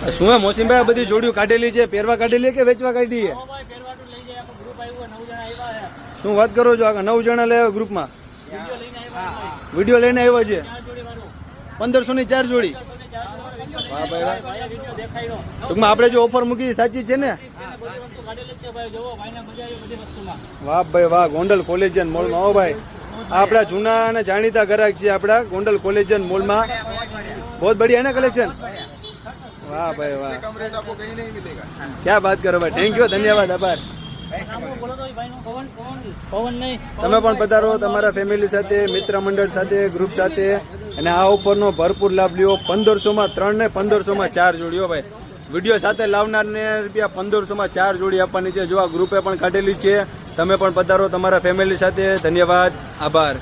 શું હે મોસીમભાઈ બધી જોડીઓ કાઢેલી છે, પહેરવા કાઢેલી કે વેચવા કાઢી છે? શું વાત કરો છો? આ 9 જણા લેવા ગ્રુપમાં વિડીયો લઈને આવ્યા છે. 1500 ની 4 જોડી. વાહ ભાઈ વાહ. ટૂંકમાં આપણે જો ઓફર મૂકી સાચી છે ને? વાહ ભાઈ વાહ. ગોંડલ કોલેજિયન મોલમાં હો ભાઈ, આપણા જૂના અને જાણીતા ગ્રાહક છે આપણા ગોંડલ કોલેજિયન મોલમાં. बहुत बढ़िया है ना कलेक्शन. वाह भाई वाह, क्या बात करो भाई. थैंक यू, धन्यवाद, आभार. તમે પણ પધારો તમારા ફેમિલી સાથે, મિત્ર મંડળ સાથે, ગ્રુપ સાથે અને આ ઓફરનો ભરપૂર લાભ લ્યો. 1500 માં 3 ને 1500 માં 4 જોડીઓ ભાઈ. વિડીયો સાથે લાવનારને રૂપિયા 1500 માં 4 જોડી આપવાની છે. જો આ ગ્રુપે પણ કાઢેલી છે. તમે પણ પધારો તમારા ફેમિલી સાથે. ધન્યવાદ, આભાર.